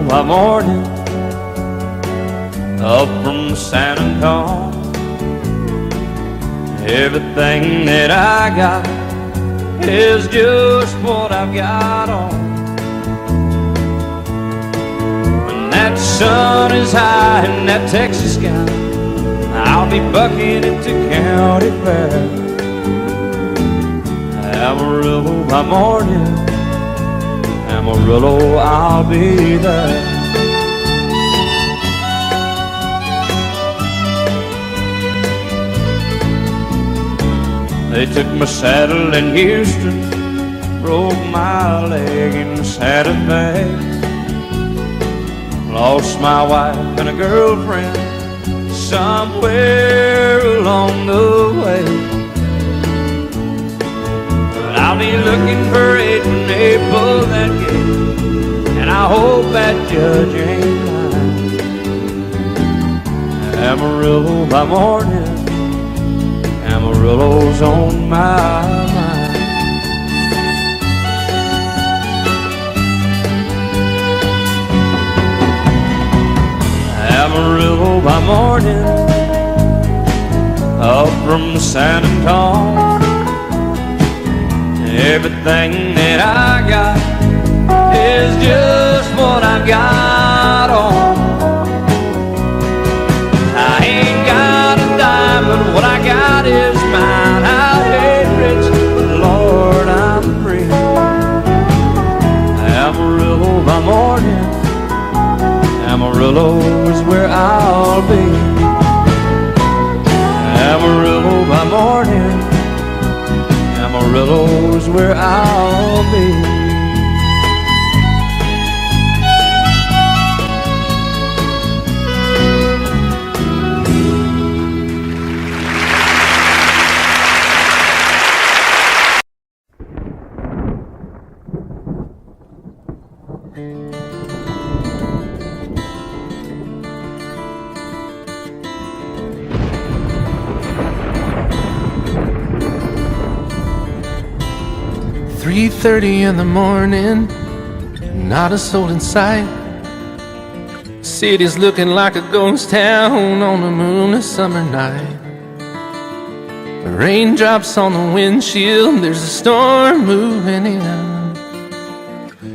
by morning, up from San Antonio. Everything that I got is just what I've got on. When that sun is high in that Texas sky, I'll be bucking into county fair. Amarillo by morning, Amarillo, I'll be there. They took my saddle in Houston, broke my leg in Santa Fe. Lost my wife and a girlfriend somewhere along the way. But I'll be looking for it when they pull that gate, and I hope that judge ain't lying. Amarillo by morning, Amarillo's on my mind. Amarillo by morning, up from San Antonio. Everything that I got is just what I've got on. I ain't got a dime, but what I got is mine. I ain't rich, but Lord, I'm free. Amarillo by morning, Amarillo is where I'll be. Amarillo by morning, Amarillo is where I'll be. "3:30 in the morning, not a soul in sight. City's looking like a ghost town on a moonless summer night. Raindrops on the windshield, there's a storm moving in.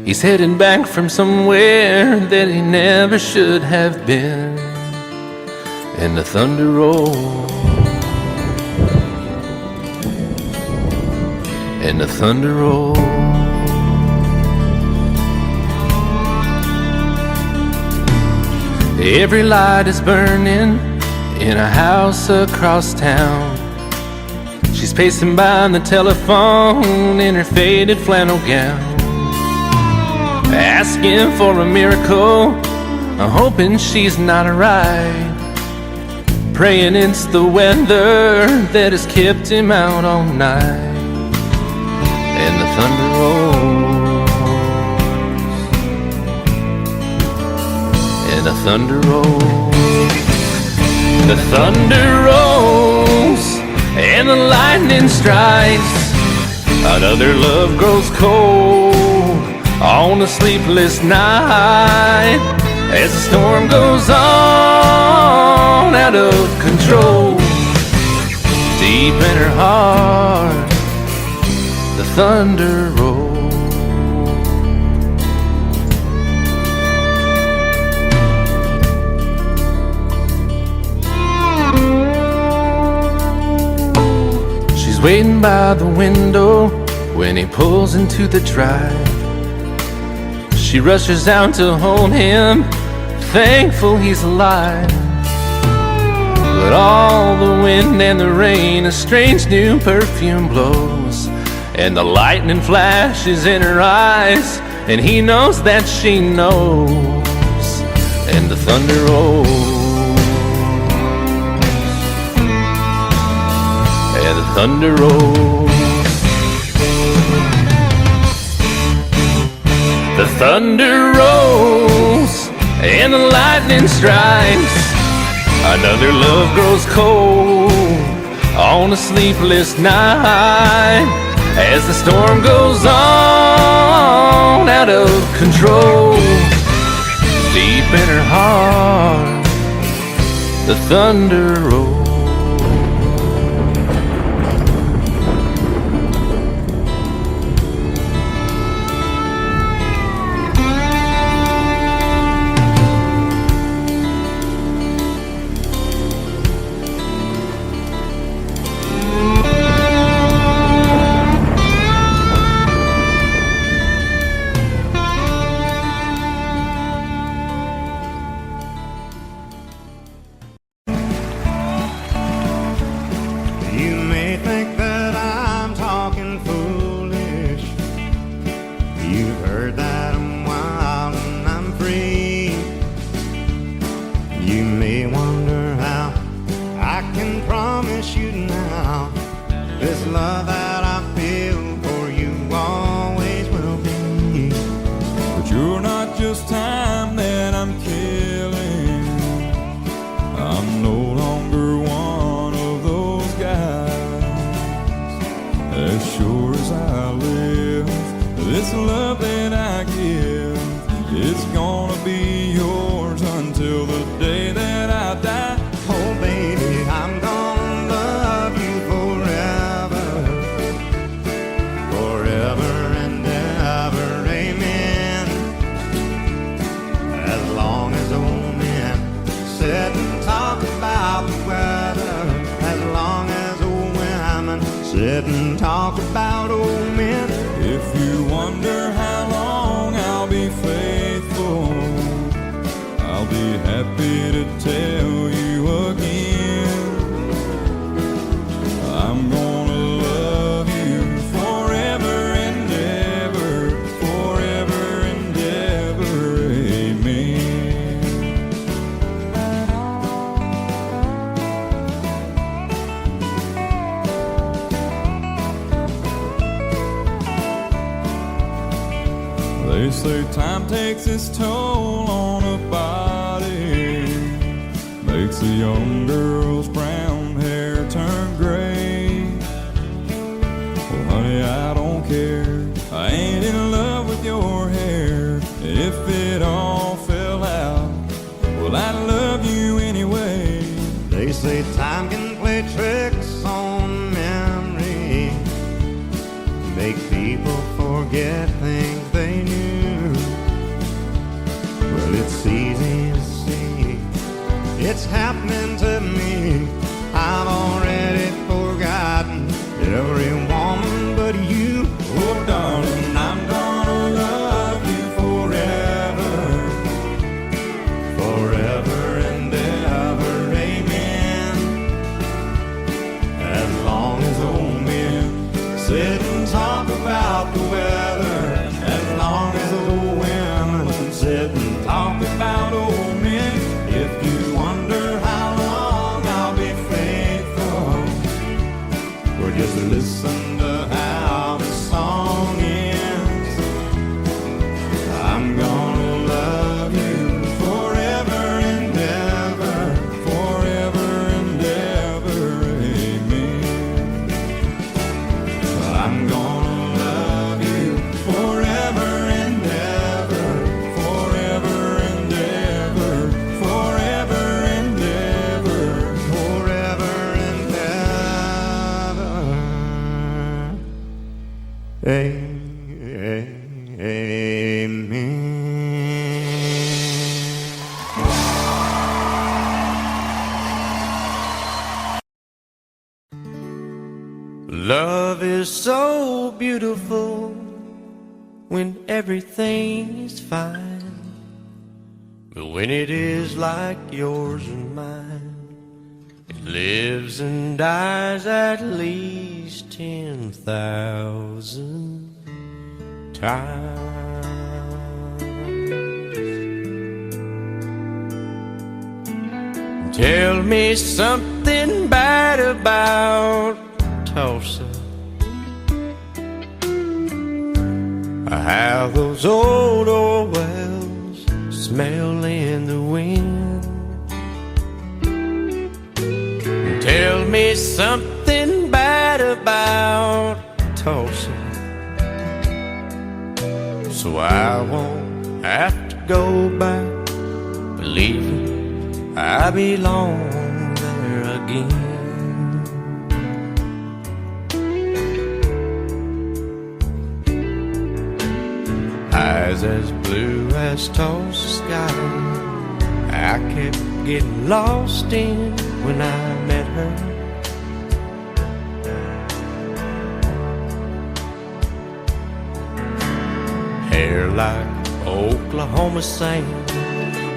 He's heading back from somewhere that he never should have been. And the thunder rolls, and the thunder rolls. Every light is burning in a house across town. She's pacing by the telephone in her faded flannel gown, asking for a miracle, hoping she's not right, praying it's the weather that has kept him out all night. And the thunder rolls, and the thunder rolls. The thunder rolls, and the lightning strikes. Another love grows cold on a sleepless night, as the storm goes on out of control. Deep in her heart, the thunder rolls. She's waiting by the window when he pulls into the drive. She rushes out to hold him, thankful he's alive. But all the wind and the rain, a strange new perfume blows, and the lightning flashes in her eyes, and he knows that she knows. And the thunder rolls, and the thunder rolls. The thunder rolls, and the lightning strikes. Another love grows cold on a sleepless night, as the storm goes on out of control. in her heart, the thunder rolls. You may think that I'm talking foolish. You've heard that I'm wild and I'm free. You may wonder how I can promise you now this love that I feel for you always will be. But you're not just time that I'm killing. I'm no longer one of those guys. As sure as I live, this love that I give, it's gonna be yours until the day that I die. Oh baby, I'm gonna love you forever, forever and ever, amen. As long as old men sit and talk about the weather, as long as old women sit and talk about old men. If you wonder how long I'll be faithful, I'll be happy to tell you again. I'm gonna love you forever and ever, forever and ever, amen. They say time takes its toll on a body, makes a young girl's brown hair turn gray. Well, honey, I don't care. I ain't in love with your hair. If it all fell out, well, I'd love you anyway. They say time can play tricks on memory, make people forget things they knew. Well, it's easy to see, it's happening to me. I've already forgotten every woman but you. Oh darling, I'm gonna love you forever, forever and ever, amen. As long as old men sit and talk about the weather, as long as old women sit and talk about old men. If you wonder how long I'll be faithful, or just listen to how the song ends. I'm gonna love you forever and ever, forever and ever, amen. I'm gonna love you forever and ever, forever and ever, forever and ever, forever and ever, amen. Love is so beautiful when everything's fine, but when it is like yours and mine, it lives and dies at least 10,000 times. Tell me something bad about Tulsa, how those old wells smell in the wind. Tell me something bad about Tulsa, so I won't have to go back I belong there again. Eyes as blue as Tulsa sky, I kept getting lost in when I met her. Hair like Oklahoma sand,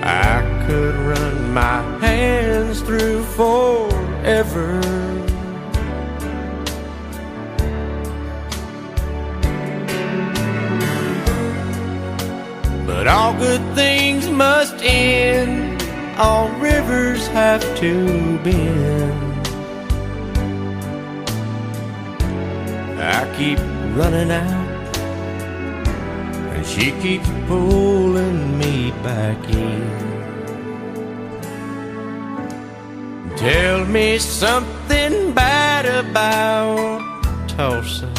I could run my hands through forever. But all good things must end, all rivers have to bend. I keep running out, and she keeps pulling me back in. Tell me something bad about Tulsa,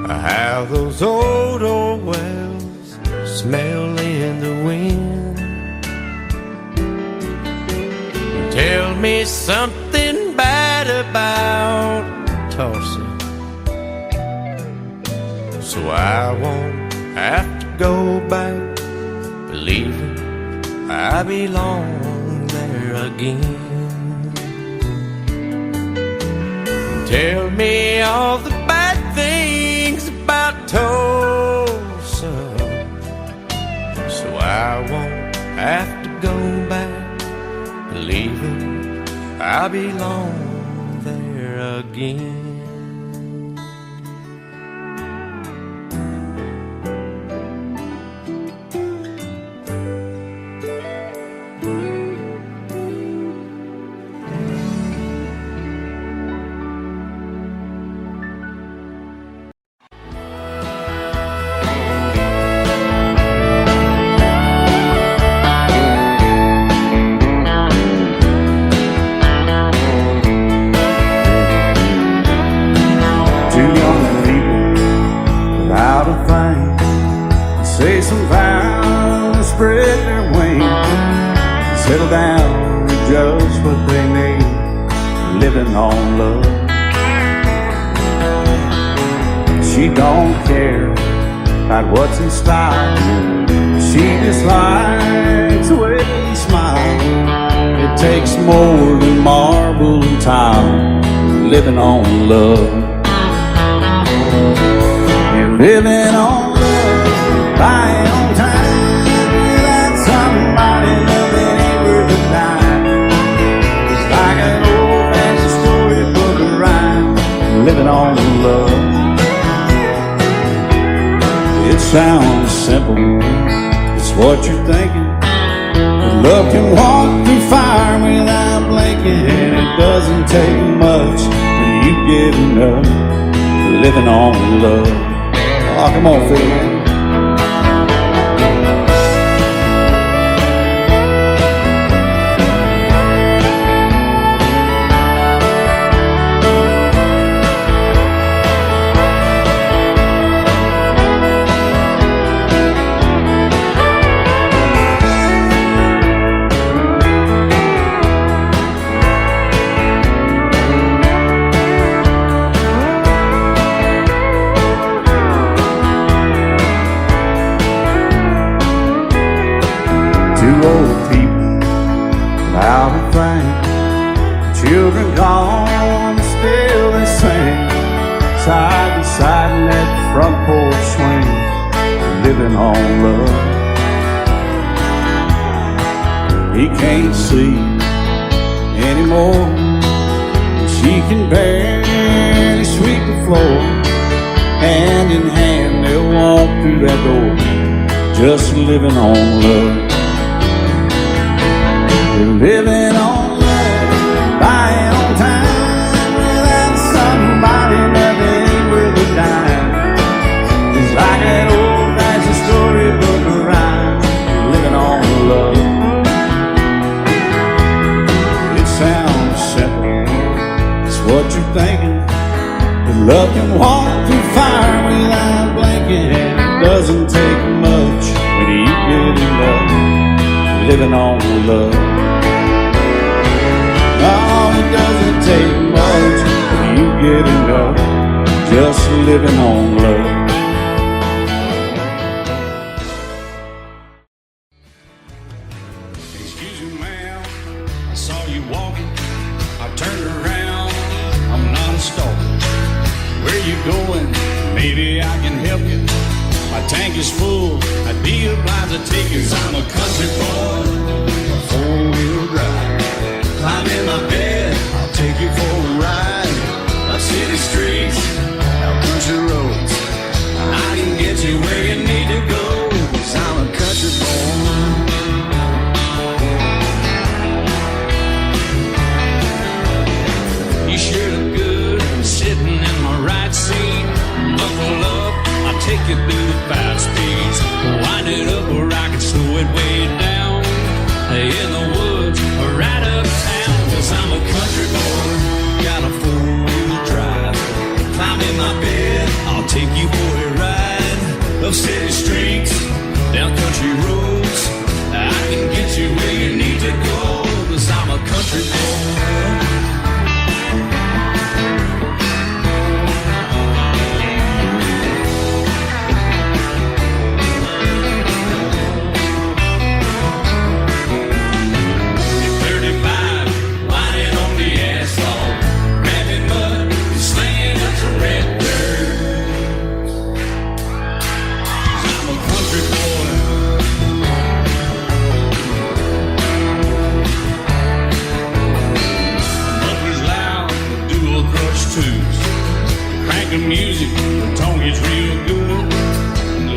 how those old wells smell in the wind. Tell me something bad about Tulsa, so I won't have to go back believing I belong there again. Tell me all the bad things about Tulsa, so I won't have to go back believing I belong there again. Say some vows, spread their wings, settle down to just what they need, living on love. She don't care about what's in style, she just likes the way you smile. It takes more than marble and tile, living on love. You're living on buying on time without somebody loving ain't worth a dime. It's like an old-fashioned storybook of rhyme, living on love. It sounds simple, it's what you're thinking. But love can walk through fire without blinking. It doesn't take much when you give enough, living on love. Oh, come on, fill in. Two old people without a thing, children gone, still they sing, side by side in that front porch swing, living on love. He can't see anymore, she can barely sweep the floor. Hand in hand they'll walk through that door, just living on love. Living on love, buying on time without somebody loving ain't worth a dime. It's like an old-fashioned storybook of rhyme, living on love. It sounds simple, it's what you're thinking. But love can walk through fire without blinking. It doesn't take much when you give enough, living on love. No, it doesn't take much when you get enough, just living on love. Excuse me, ma'am, I saw you walking. I turned around, I'm not a stalker. Where you going? Maybe I can help you. My tank is full, I'd be obliged to take you. 'Cause I'm a country boy, a four-wheel drive. Climb in my bed, I'll take you for a ride. Up city streets, out country roads. I can get you where you need to go. 'Cause I'm a country boy. You sure look good sitting in my right seat. Buckle up, I'll take you through the 5 speeds. Wind it up or I can slow it way down. In the woods or right uptown. 'Cause I'm a country boy, got a 4-wheel drive. Climb in my bed, I'll take you for a ride. Up city streets, down country roads. I can get you where you need to go. 'Cause I'm a country boy. Cranking music, the tone gets real good.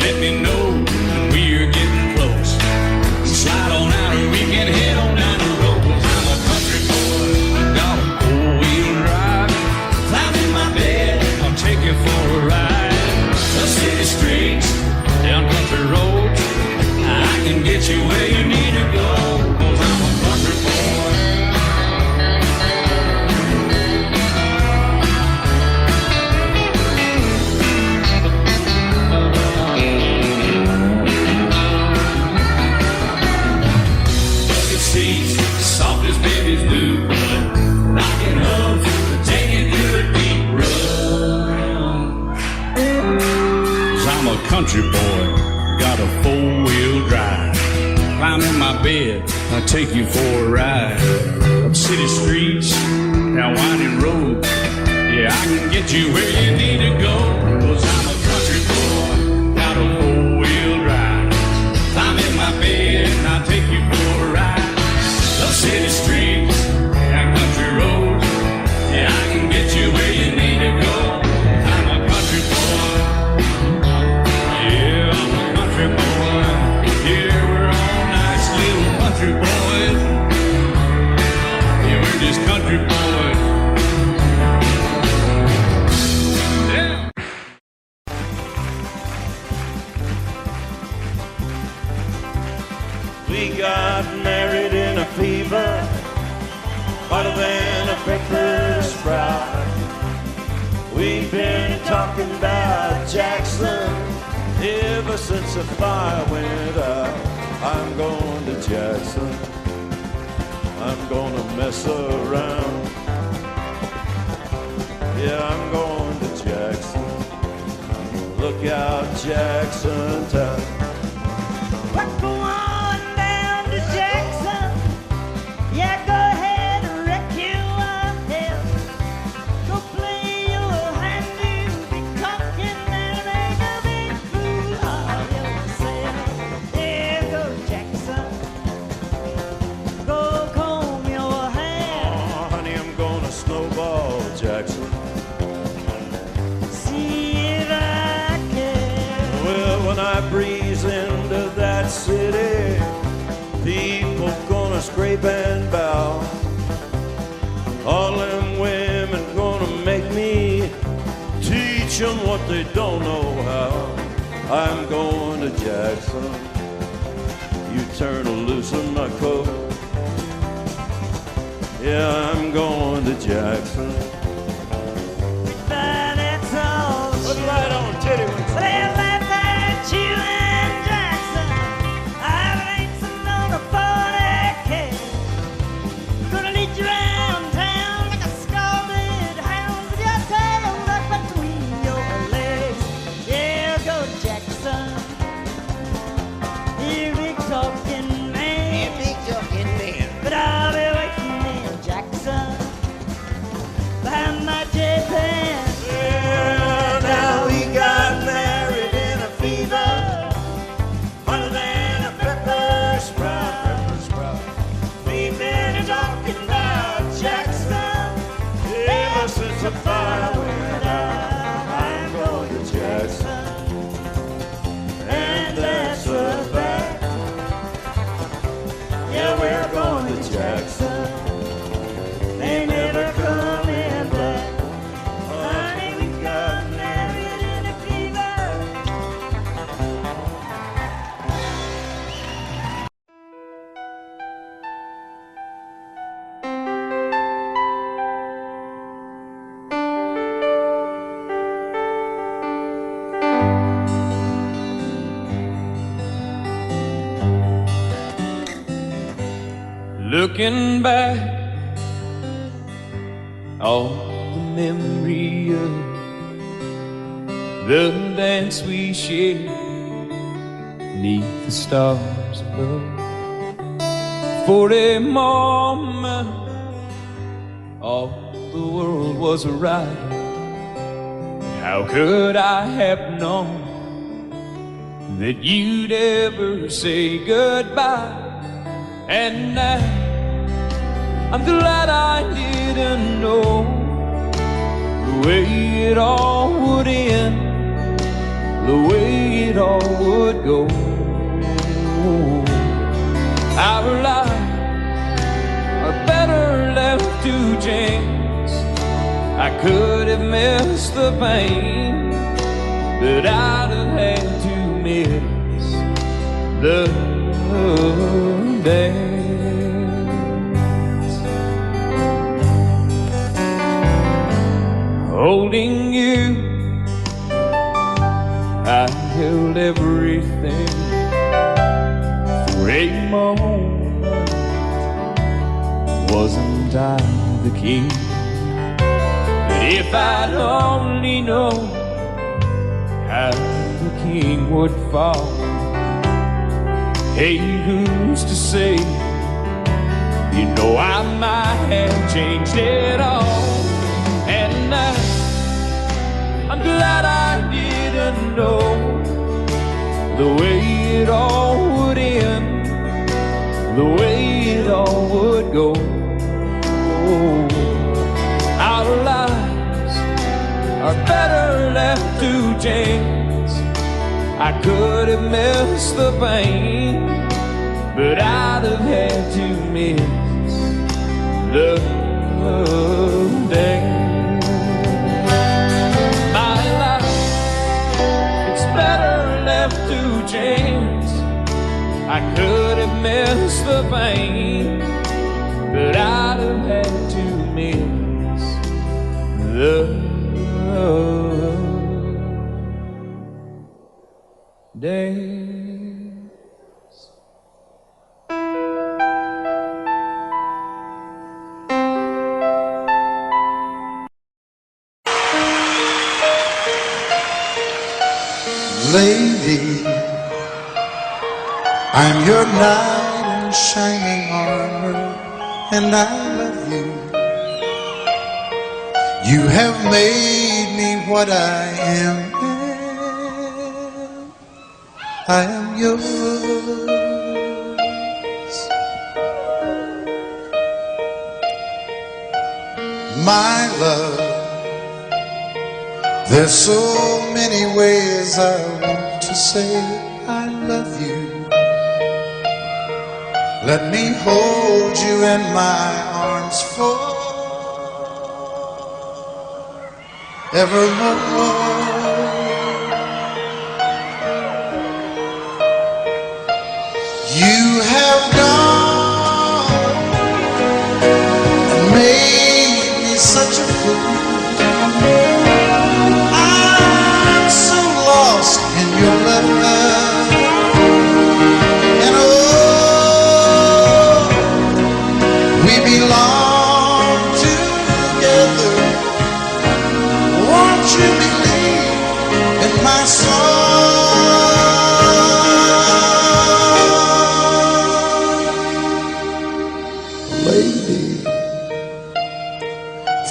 Let me know when we're getting close. Slide on out or we can head on down the road. 'Cause I'm a country boy, got a 4-wheel drive. Climb in my bed, I'll take you for a ride. Up city streets, down country roads. I can get you where you need to go. 'Cause I'm a country boy. Soft as babies do, but knocking up to take it through a deep run. 'Cause I'm a country boy, got a 4-wheel drive. Climb in my bed, I'll take you for a ride. Up city streets, down winding roads. Yeah, I can get you where you need to go. 'Cause I'm a country boy, got a 4-wheel drive. Climb in my bed, and I'll take you for a ride. Up city streets, down country roads. Yeah, I can get you where you need to go. I'm a country boy. Yeah, I'm a country boy. Yeah, we're all nice little country boys. Yeah, we're just country boys. Yeah. We got married in a fever, hotter than a pepper sprout. We've been talking about Jackson ever since the fire went out. I'm going to Jackson, I'm gonna mess around. Yeah, I'm going to Jackson, look out Jackson town. Jackson, see if I can. Well, when I breeze into that city, people gonna scrape and bow. All them women gonna make me teach them what they don't know how. I'm going to Jackson, you turn loose in my coat. Yeah, I'm going to Jackson. Put it right on, titty. They laugh at you and Jackson. I ain't on the phone. Jackson. They never coming back. Honey, we got married in a fever. Looking back, all the memory of the dance we shared neath the stars above. For a moment, all the world was right. How could I have known that you'd ever say goodbye? And now I'm glad I didn't know the way it all would end, the way it all would go. Our lives are better left to chance. I could have missed the pain, but I'd have had to miss the dance. Holding you, I held everything. For a moment, wasn't I the king? But if I'd only known how the king would fall, hey, who's to say? You know I might have changed it all. And I'm glad I didn't know the way it all would end, the way it all would go. Our lives are better left to chance. I could have missed the pain, but I'd have had to miss the day. My life, it's better left to chance. I could have missed the pain, but I'd have had to miss the days. Lady, I'm your knight in shining armor, and I love you. You have made me what I am. I am yours. My love, there's so many ways I want to say I love you. Let me hold you in my arms forevermore. You have gone and made me such a fool. I'm so lost in your love, and oh, we belong together. Won't you believe in my song? Lady,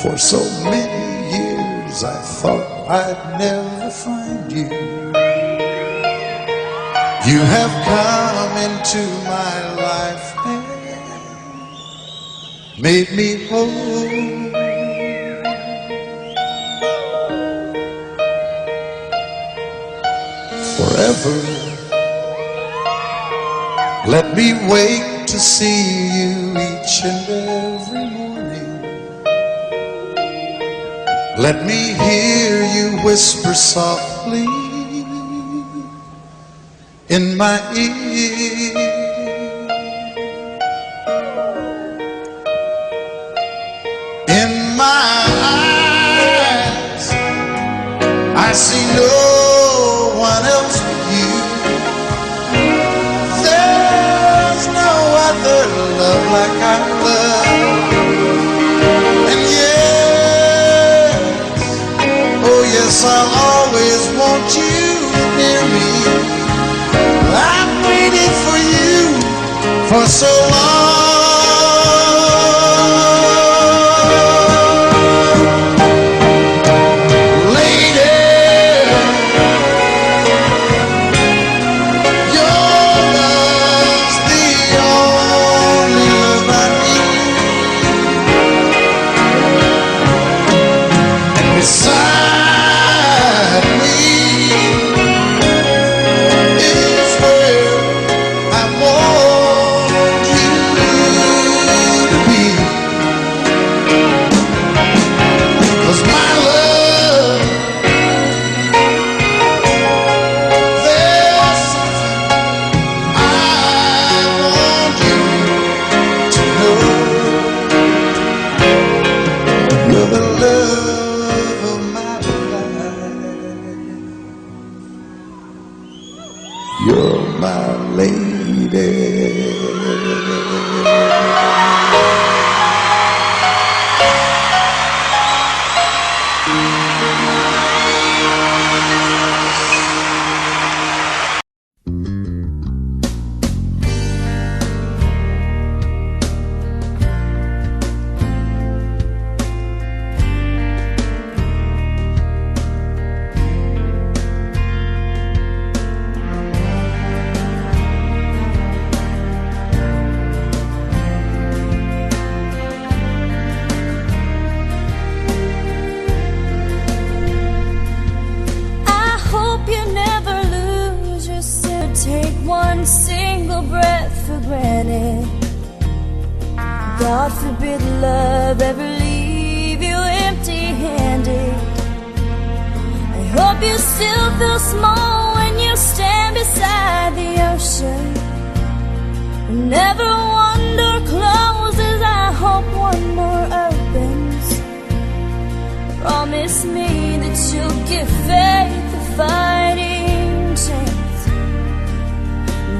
for so many years I thought I'd never find you. You have come into my life and made me whole. Forever, let me wake to see you each Let me hear you whisper softly in my ear. In my eyes, I see no one else but you. There's no other love like I love. And yes, oh yes, I'll always want you near me. I've waited for you for so long. You're my lady. Single breath for granted. God forbid love ever leave you empty-handed. I hope you still feel small when you stand beside the ocean. Whenever one door closes, I hope one more opens. Promise me that you'll give faith a fighting chance.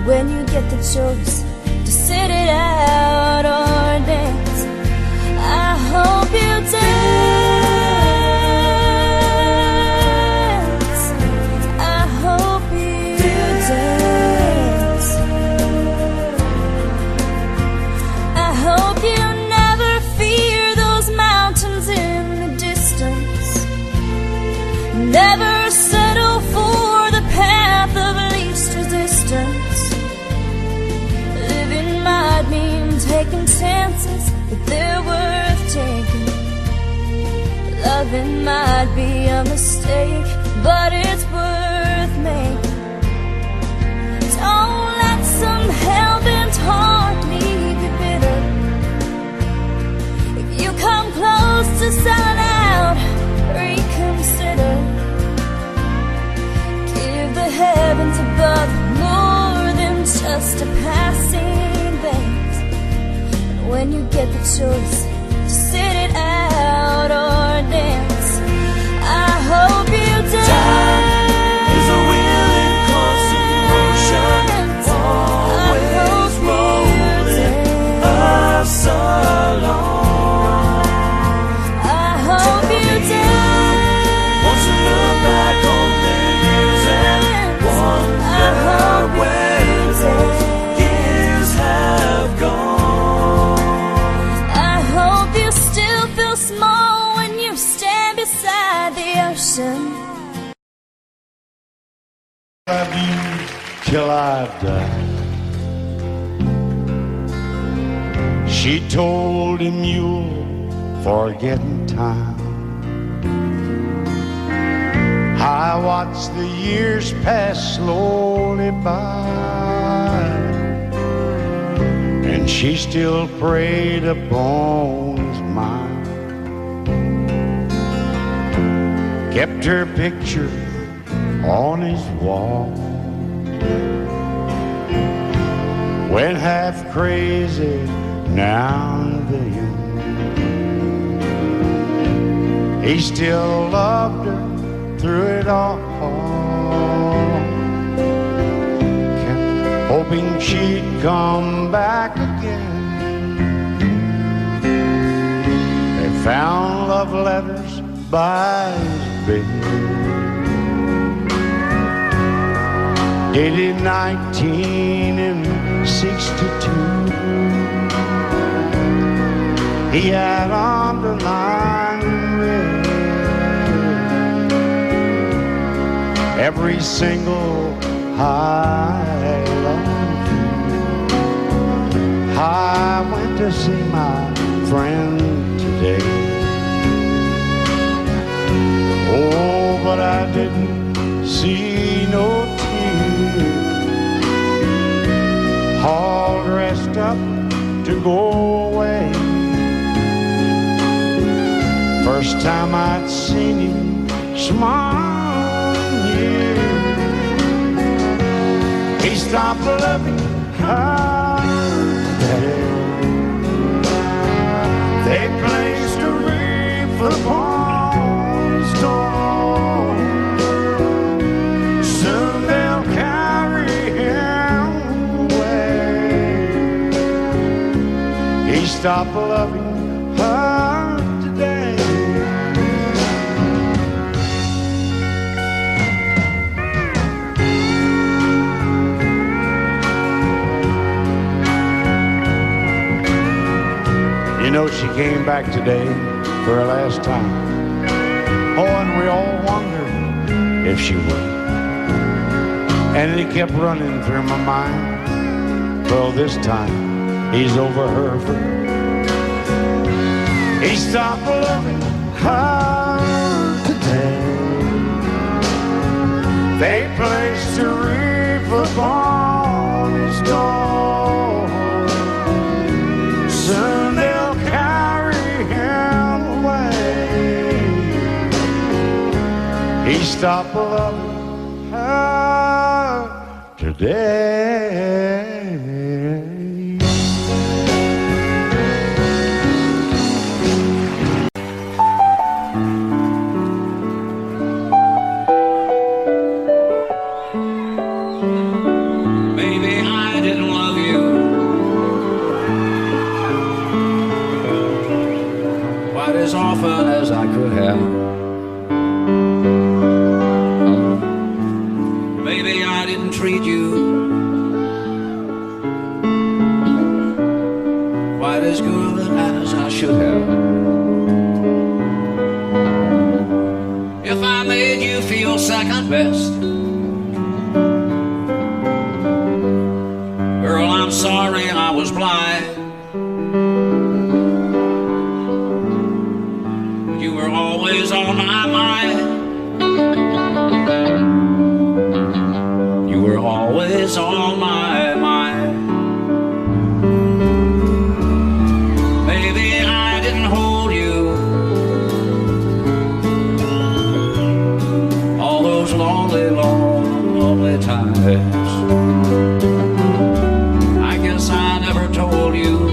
When you get the choice to sit it out or dance, I hope you dance. I hope you dance. I hope you never fear those mountains in the distance. Never settle for the path of least resistance. Might mean taking chances, but they're worth taking. Loving might be a mistake, but it's worth making. Don't let some hell-bent heart leave you bitter. If you come close to selling out, reconsider. Give the heavens above more than just a passing. When you get the choice to sit it out or dance, I hope you dance. Time is a willing constant motion, always rolling us along. I hope you dance. Once you look back on the years and wonder where those years have gone. Small when you stand beside the ocean. Love you till I die. She told him you'll forget in time. I watched the years pass slowly by, and she still preyed upon his mind. kept her picture on his wall. Went half crazy now and then. He still loved her through it all. Kept hoping she'd come back again. They found love letters by his bed, dated 1962. He had underlined red every single I love you. I went to see my friend today. Oh, but I didn't see no tears. All dressed up to go away. First time I'd seen him smile in years. He stopped loving her today. They placed a wreath upon his door. Soon they'll carry him away. He stopped loving her today. You know, she came back today for her last time. Oh, and we all wondered if she would. And it kept running through my mind. Well, this time he's over her for good. He stopped loving her today. They placed a wreath upon his door. Soon they'll carry him away. He stopped loving her today. Maybe I didn't love you quite as often as I could have. Maybe I didn't treat you quite as good as I should have. If I made you feel second best, girl, I'm sorry I was blind. You were always on my mind. You were always on my mind. Maybe I didn't hold you all those lonely, lonely times. I guess I never told you.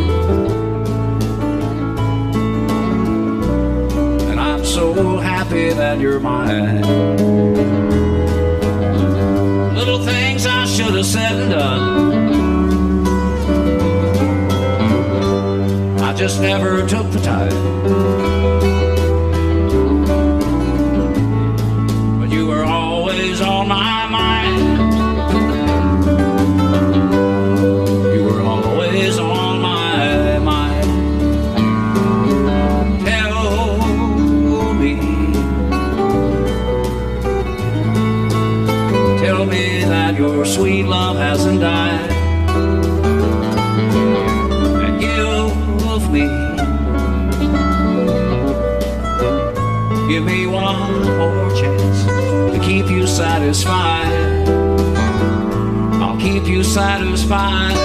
And I'm so happy that you're mine. Little things I should have said and done, I just never took the time. But you were always on my mind. You were always on my mind. Tell me, tell me that your sweet love hasn't died. And give me one more chance to keep you satisfied. I'll keep you satisfied.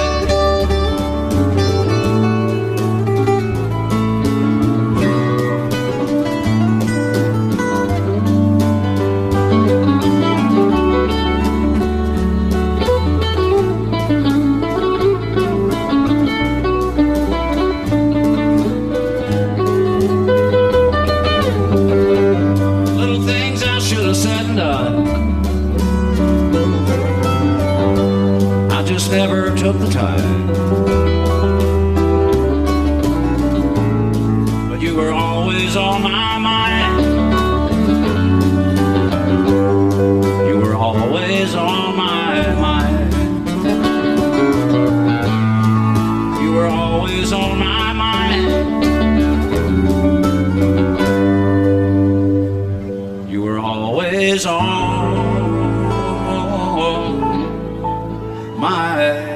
always on my mind. You were always on my mind.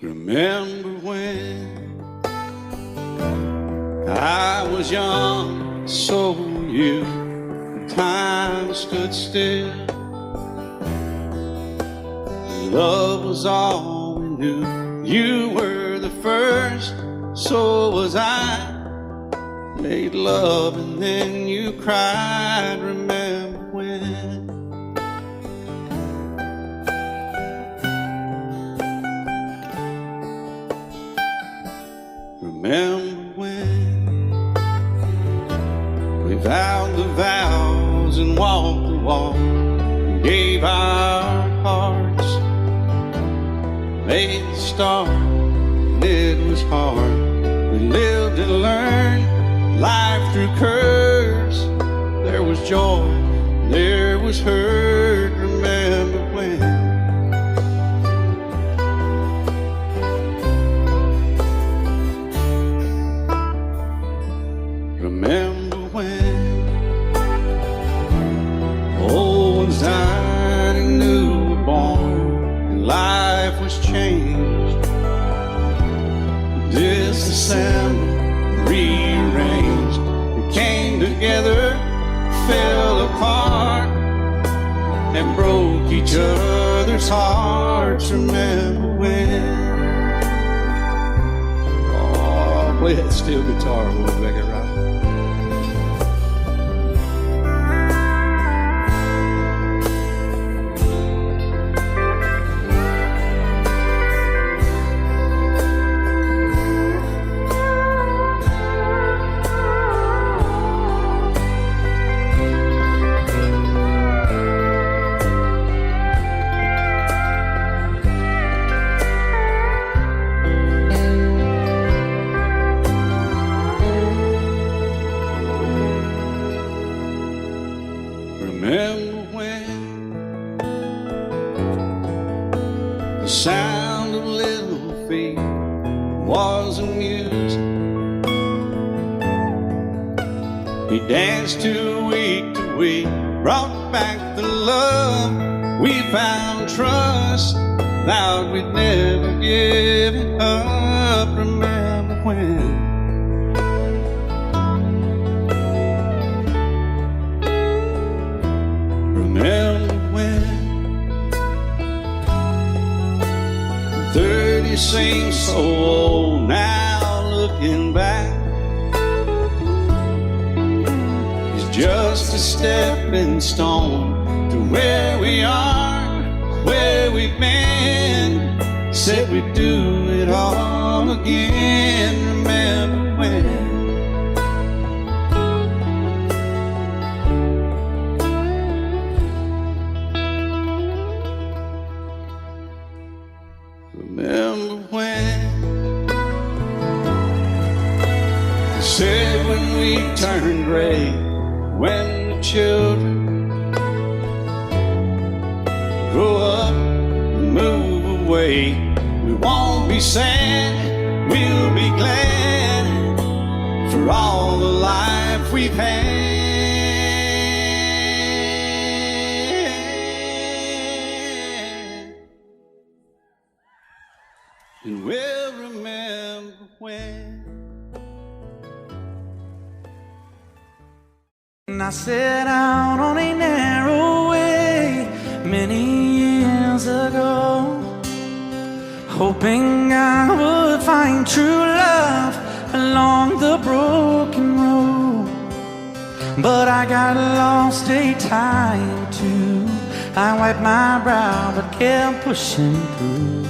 Remember when I was young, so were you. Time stood still. Love was all we knew. You were the first, so was I. Made love and then you cried. Remember when? Remember when we vowed the vows and walked the walk, and gave our hearts, made the start, and it was hard. We lived and learned life through curves. There was joy, there was hurt. Remember when? Remember when old ones died and new were born, and life was changed, disassembled, rearranged. We came together, fell apart, and broke each other's hearts. Remember when? Oh, play that steel guitar, we'll make it right. Remember when the sound of little feet was amused? He danced to week, brought back the love. We found trust, vowed we'd never give it up. Remember when? Remember when 30 seems so old now, looking back. It's just a stepping stone to where we are, where we've been. Said we'd do it all again. Remember when? Remember when they said when we turned gray, when the children grow up and move away, we won't be sad, we'll be glad for all the life we've had. And we'll remember when. And I set out on a narrow way many years ago, hoping I would find true love along the broken road. But I got lost a time too. I wiped my brow but kept pushing through.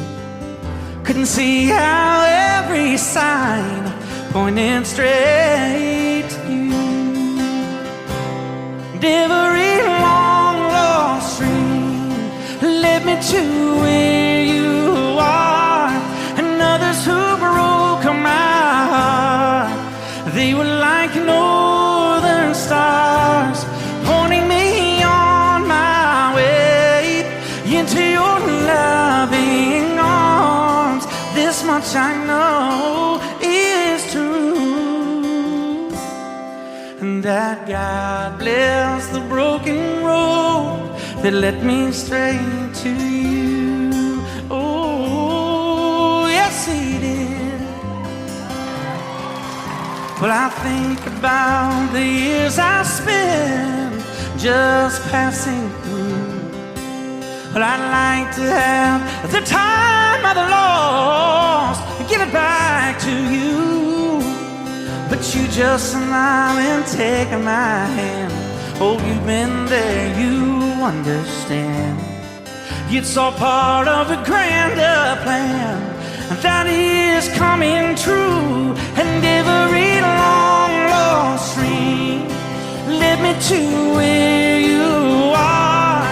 Couldn't see how every sign pointed straight to you. Every long lost stream led me to where you are, and others who broke They were like northern stars, pointing me on my way into your loving arms. This much I know is true, and that God bless the broken road that led me straight to you. Oh, yes, He did. Well, I think about the years I spent just passing through. Well, I'd like to have the time I've lost and give it back to you. But you just smile and take my hand. Oh, you've been there, you understand. It's all part of a grander plan that is coming true. And every long lost dream led me to where you are.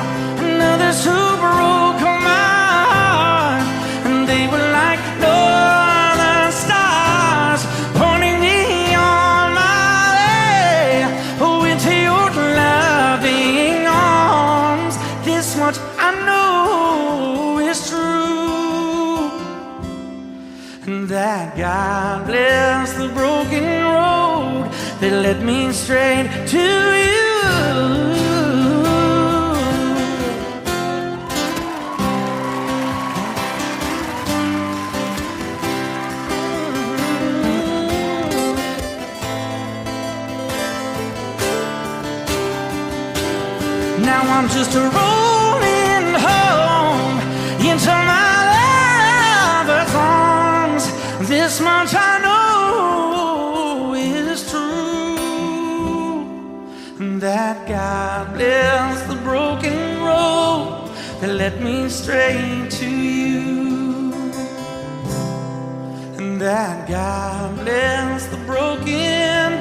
And others who broke my heart, and they were like northern stars, pointing me on my way, oh, into your loving arms. This much I know is true, and that God bless the broken road that led me straight to you. Now I'm just rolling home into my lover's arms. This much I know is true, and that God bless the broken road that led me straight to you, and that God bless the broken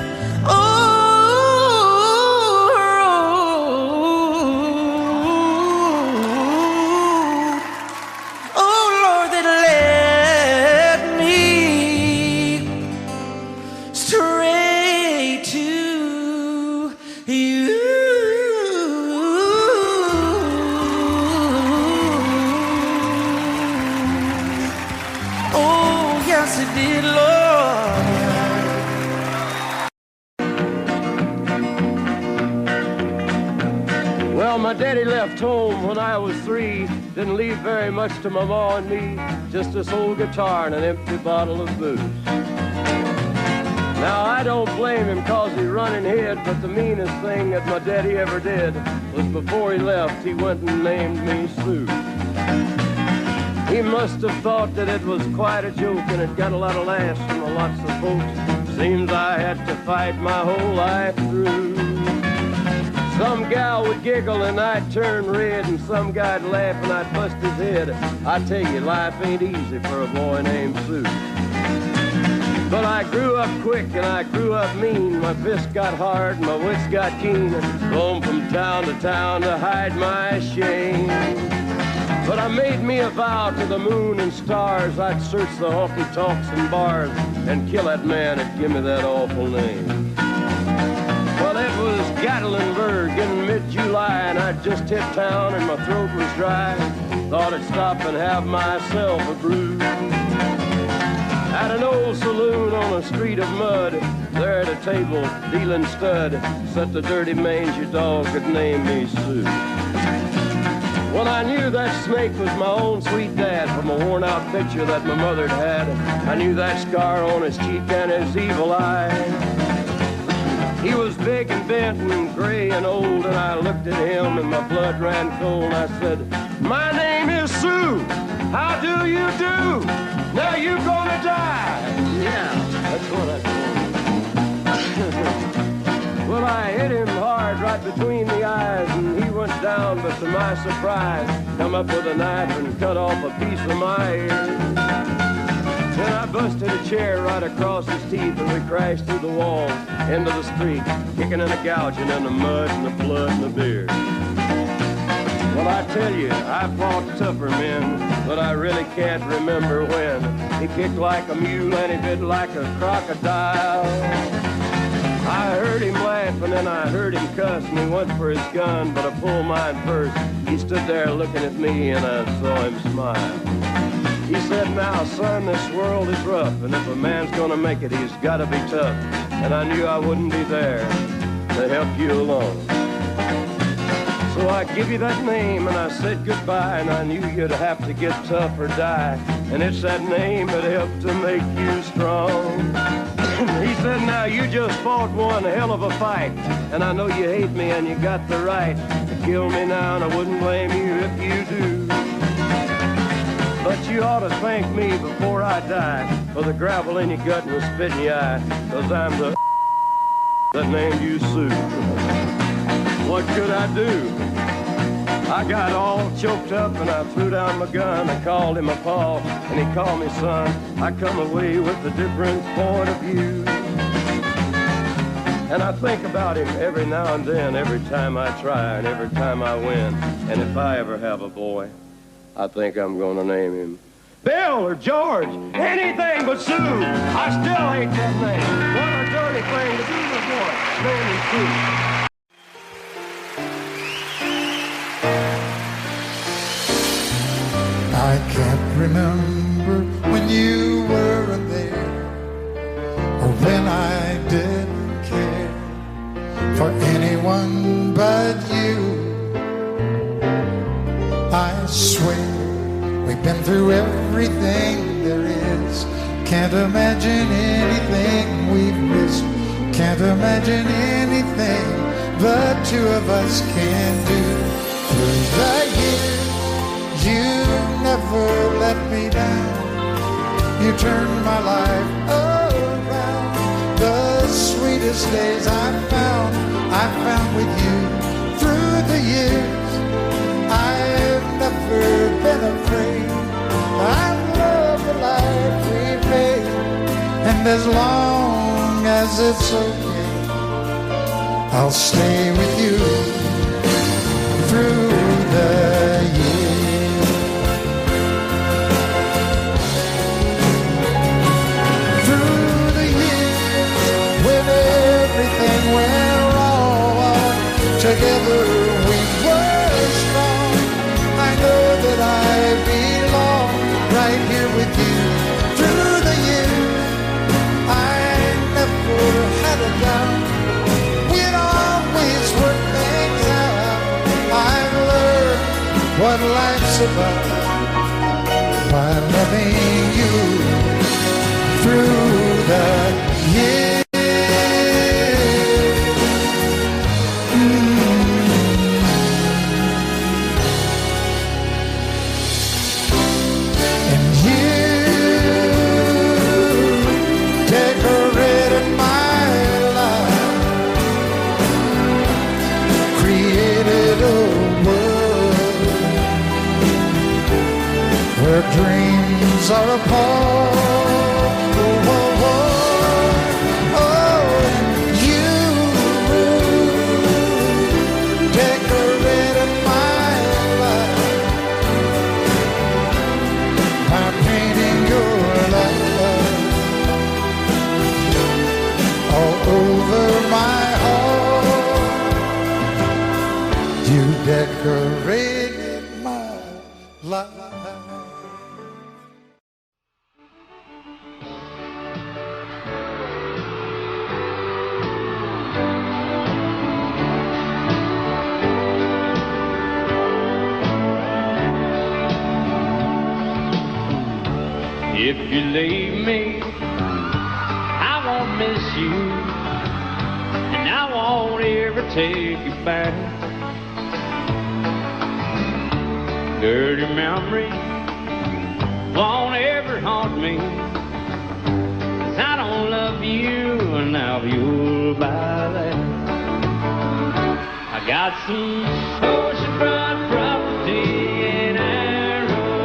My daddy left home when I was 3. Didn't leave very much to my ma and me. Just this old guitar and an empty bottle of booze. Now I don't blame him cause he running hid, but the meanest thing that my daddy ever did was before he left, he went and named me Sue. He must have thought that it was quite a joke, and it got a lot of laughs from lots of folks. Seems I had to fight my whole life through. Some gal would giggle and I'd turn red, and some guy'd laugh and I'd bust his head. I tell you, life ain't easy for a boy named Sue. But I grew up quick and I grew up mean. My fists got hard and my wits got keen. Roamed from town to hide my shame. But I made me a vow to the moon and stars, I'd search the honky-tonks and bars and kill that man that give me that awful name. Well, it was Gatlinburg in mid-July, and I'd just hit town and my throat was dry. Thought I'd stop and have myself a brew. At an old saloon on a street of mud, there at a table, dealing stud, sat the dirty mangy dog that named me Sue. Well, I knew that snake was my own sweet dad from a worn-out picture that my mother'd had. I knew that scar on his cheek and his evil eye. He was big and bent and gray and old, and I looked at him and my blood ran cold. I said, "My name is Sue. How do you do? Now you gonna die." Yeah, that's what I told him. Well, I hit him hard right between the eyes, and he went down, but to my surprise, come up with a knife and cut off a piece of my ear. Then I busted a chair right across his teeth, and we crashed through the wall into the street, kicking and a gouging in the mud and the blood and the beer. Well, I tell you, I fought tougher men, but I really can't remember when. He kicked like a mule and he bit like a crocodile. I heard him laugh and then I heard him cuss, and he went for his gun, but I pulled mine first. He stood there looking at me and I saw him smile. He said, now son, this world is rough, and if a man's gonna make it, he's gotta be tough. And I knew I wouldn't be there to help you along. So I give you that name and I said goodbye, and I knew you'd have to get tough or die. And it's that name that helped to make you strong. He said, now you just fought one hell of a fight, and I know you hate me and you got the right to kill me now, and I wouldn't blame you if you do. But you ought to thank me before I die for the gravel in your gut and the spit in your eye, 'cause I'm the that named you Sue. What could I do? I got all choked up and I threw down my gun. I called him a paw and he called me son. I come away with a different point of view. And I think about him every now and then, every time I try and every time I win. And if I ever have a boy, I think I'm gonna name him Bill or George, anything but Sue. I still hate that name. What a dirty thing to do to a boy. Name him Sue. I can't remember when you weren't there, or when I didn't care for anyone but you. I swear we've been through everything there is. Can't imagine anything we've missed. Can't imagine anything the two of us can do. Through the years, you never let me down. You turned my life around. The sweetest days I found with you. Through the years, I've never been afraid. I love the life we've made, and as long as it's okay, I'll stay with you through the years. Through the years, when everything went wrong, together we were strong. I know that I belong right here with you. Through the years, I never had a doubt. We'd always work things out. I've learned what life's about by loving you through the years. Dreams are apart. Oh, oh, oh. Oh, you decorated my life by painting your life all over my heart. You decorated my life. If you leave me, I won't miss you, and I won't ever take you back. Dirty memories won't ever haunt me, 'cause I don't love you, and now you'll buy that. I got some oceanfront property in Arizona.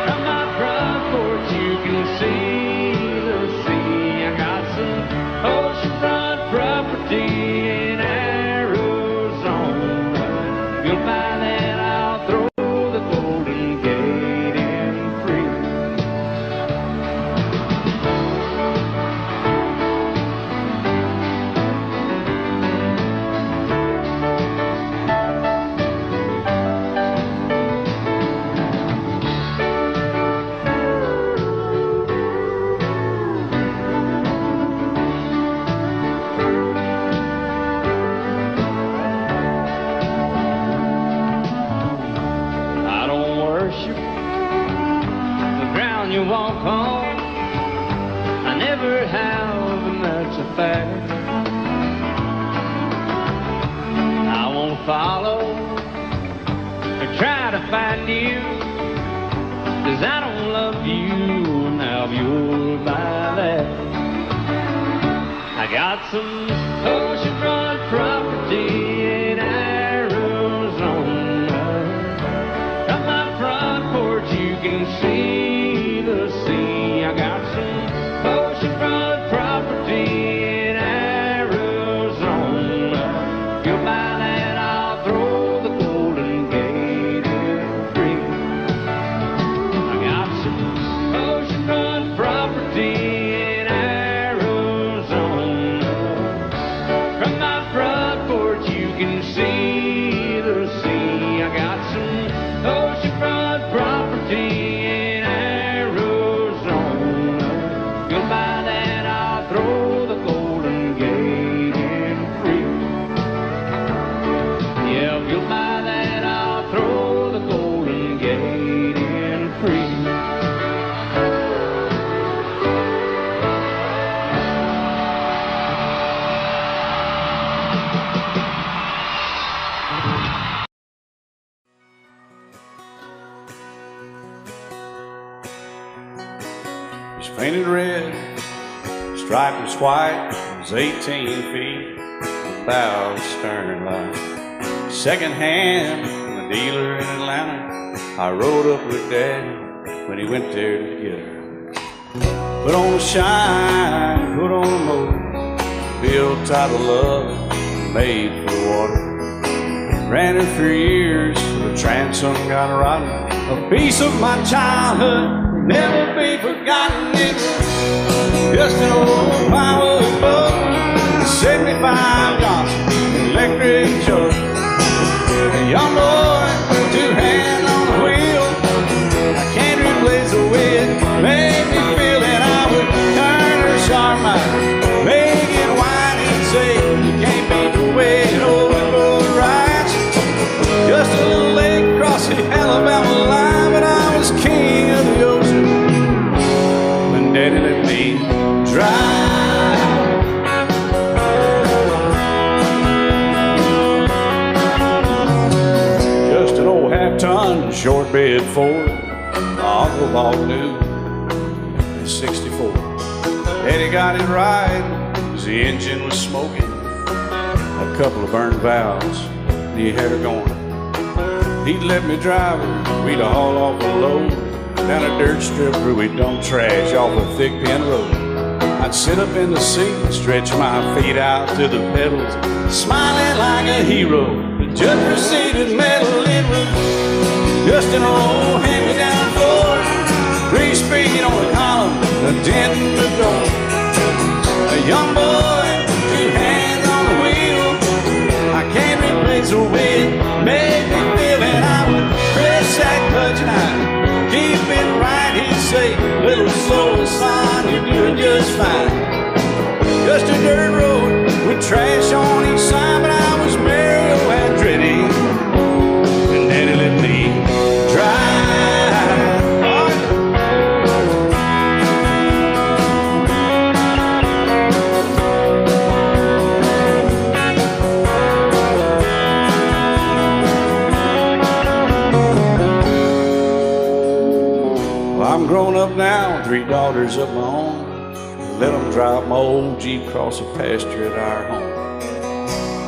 From my front porch you can see the sea. I got some oceanfront property in Arizona. You'll buy that, I'll throw the Golden Gate in free. walk home. I never have, and that's a fact. I won't follow or try to find you, 'cause I don't love you now you're by that. I got some oceanfront property in Arizona. From my front porch you can see the sea. I got some oceanfront property in Arizona. If you'll buy that, I'll throw the Golden Gate in free. I got some oceanfront property in Arizona. From my front porch you can see the sea. I got some oceanfront property in Arizona. If you'll buy that, I'll throw the Golden Gate in free. Yeah, if you'll buy that, I'll throw the Golden Gate in free. It's painted red, striped was white, it was 18 feet, about stern line. Second hand from a dealer in Atlanta, I rode up with Daddy when he went there to get her. Put on a shine, put on a motor, built tight of love, made for the water. Ran her for years, the transom got rotten. A piece of my childhood never be forgotten. It's just an old power boat, 75 Johnson electric jug. A young boy, two hands on the wheel. I can't replace the way it made me feel. And I would turn her sharp mind, make it wide and say, you can't beat the way an old boat rides. Just a little lake across the Alabama line, but I was king of the ocean when Daddy let me drive. Just an old half-ton short bed Ford my uncle bought new in '64. Daddy got it right, 'cause the engine was smoking, a couple of burned valves, and he had her going. He'd let me drive her, we'd haul off a load down a dirt strip where we'd dump trash off a thick pin road. I'd sit up in the seat and stretch my feet out to the pedals, smiling like a hero. The judge proceeded metal, it was just an old hand-me-down Ford, 3-speed on the column, a dent in the door. A young boy, two hands on the wheel. I can't replace the way it made me feel. And I would press that clutch and I'd keep it right. He'd say, little slower, son, you're doing just fine. Just a dirt road with trash on each side, but I was merry and pretty, and Daddy let me drive. Well, I'm grown up now, 3 daughters of my own. Let them drive my old Jeep across the pasture at our home.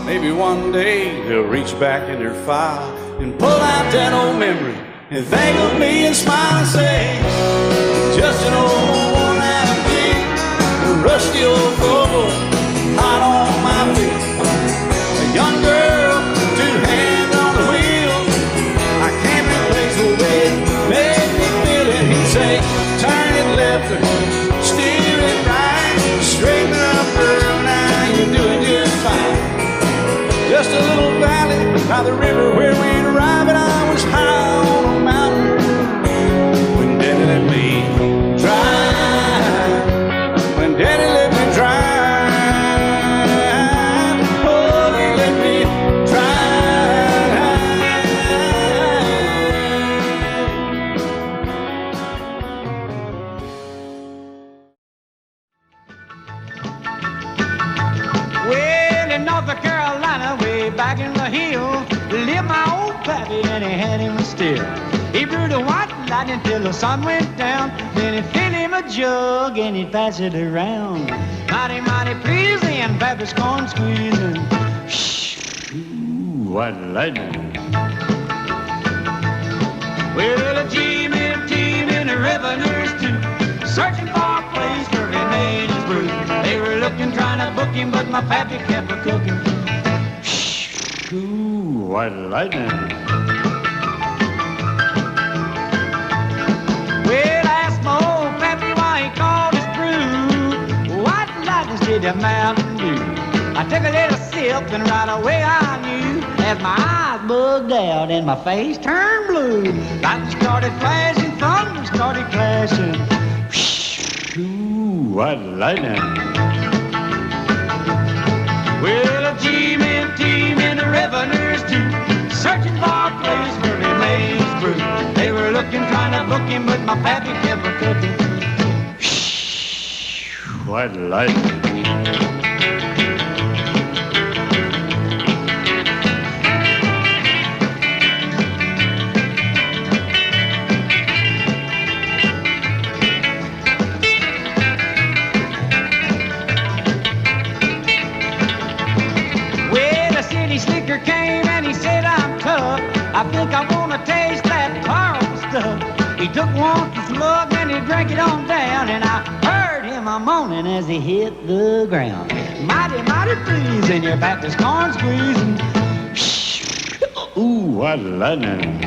Maybe one day they'll reach back in their file and pull out that old memory and think of me and smile and say, just an old worn-out Jeep, a rusty old Volvo, hot on my feet. A young girl, 2 hands on the wheel. I can't replace the way it made me feel. And he'd say, turn it left or steer it right, straighten up, girl, now you're doing just fine. Just a little valley by the river where we'd arrive, and I was high on a mountain when Daddy let me drive. still. He brewed a white lightning till the sun went down. Then he'd fill him a jug and he'd pass it around. Mighty, mighty pleasing, Baptist corn squeezing. Ooh, white lightning. Well, a team in the revenues too, searching for a place where he made his brew. They were looking, trying to book him, but my pappy kept a-cooking. Ooh, white lightning. Well, I asked my old pappy why he called his brew White Lightning City Mountain Dew. I took a little sip and right away I knew, as my eyes bugged out and my face turned blue. Lightning started flashing, thunder started clashing. Ooh, white lightning. Well, a team in the revenues too, searching for a place where he made his brew. They were looking, trying to book him, but my pappy kept a-cooking. White lightning. Came and he said, I'm tough. I think I want to taste that powerful stuff. He took one slug and he drank it on down, and I heard him a moaning as he hit the ground. Mighty, mighty pleasing, your Baptist corn squeezing. Ooh, white lightning.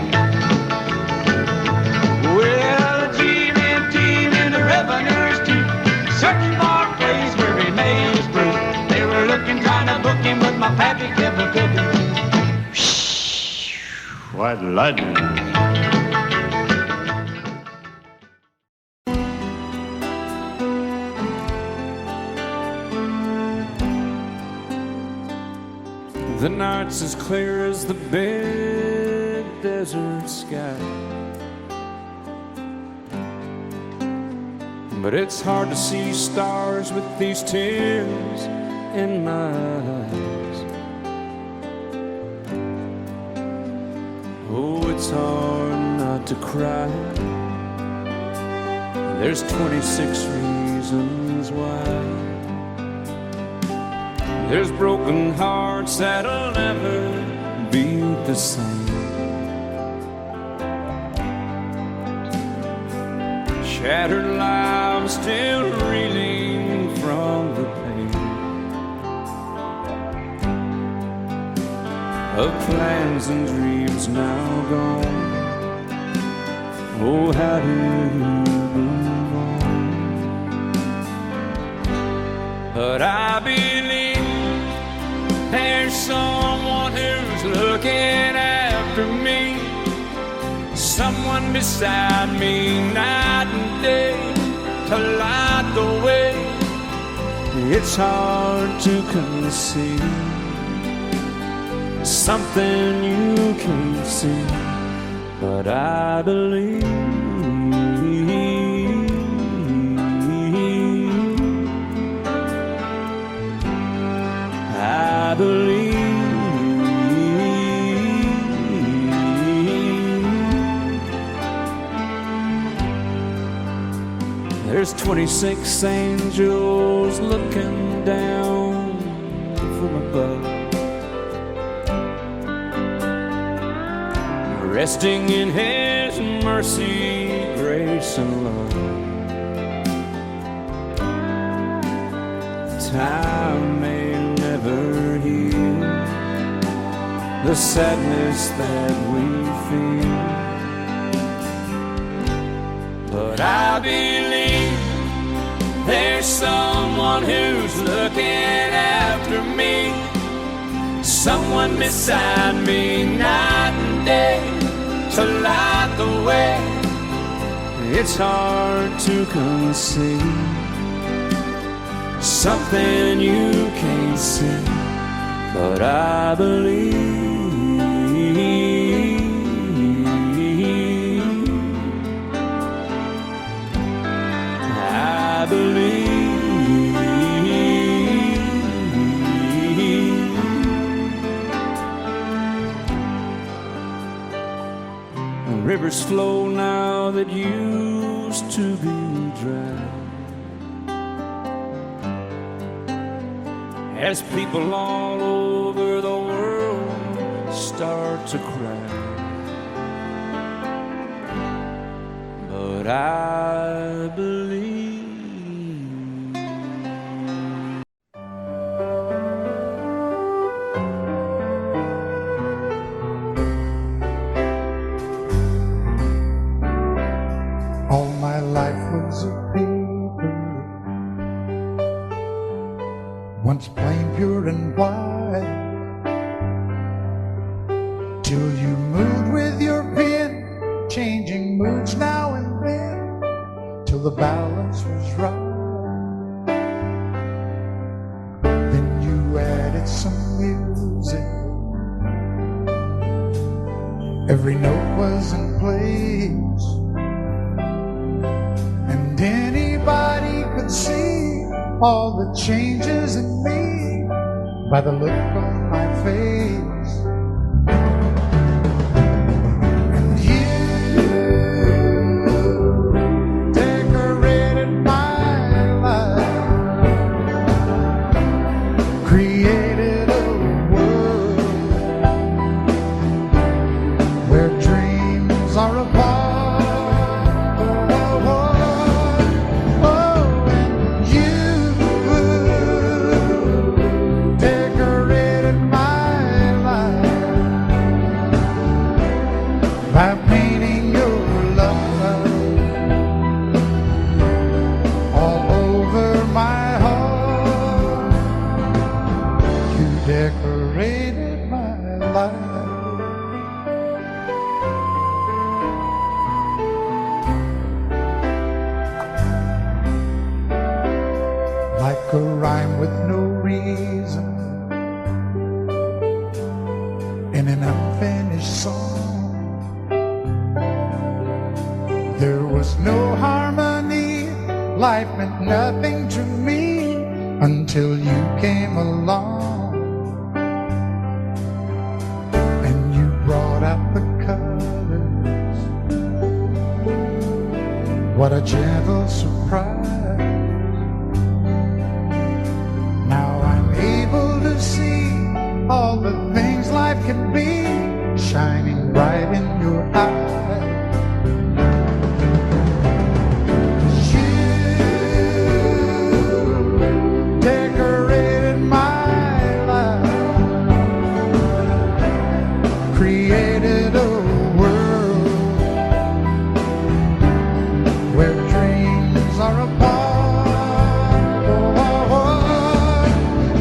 Well, a team in the revenues too, searching for a place where he made his brew. They were looking, trying to book him, but my pappy kept a-cooking. White lightning. The night's as clear as the big desert sky, but it's hard to see stars with these tears in my eyes. Oh, it's hard not to cry. There's 26 reasons why. There's broken hearts that'll never be the same. Shattered lives still reeling from the pain of plans and dreams now gone. Oh, how do you move on? But I believe there's someone who's looking after me, someone beside me night and day to light the way. It's hard to conceive something you can't see, but I believe. I believe. There's 26 angels looking down from above, resting in His mercy, grace, and love. Time may never heal the sadness that we feel, but I believe there's someone who's looking after me, someone beside me night and day to light the way. It's hard to conceive something you can't see, but I believe. I believe. rivers flow now that used to be dry. As people all over the world start to cry. But I believe all my life was a paper, once plain, pure and white, till you moved with your pen, changing moods now and then, till the balance was right. Then you added some music, every note was in place, and anybody could see all the changes in me by the look on my face. And you decorated my life, created a world where dreams are apart. By painting your love all over my heart, you decorated my life. Like a rhyme with no reason in an unfinished song. There was no harmony, life meant nothing to me until you came along. And you brought out the colors, what a gentle surprise. Now I'm able to see all the things life can be, shining bright in your eyes. Created a world where dreams are apart.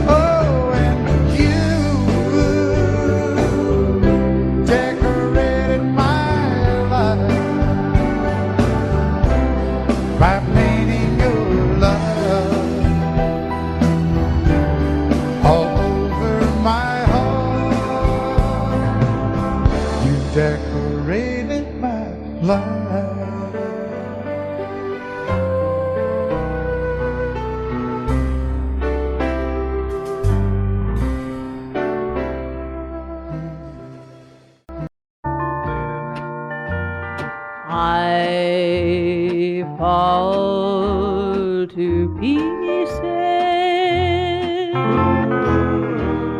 Oh, and you decorated my life by painting your love all over my heart. You decorated my life. I fall to pieces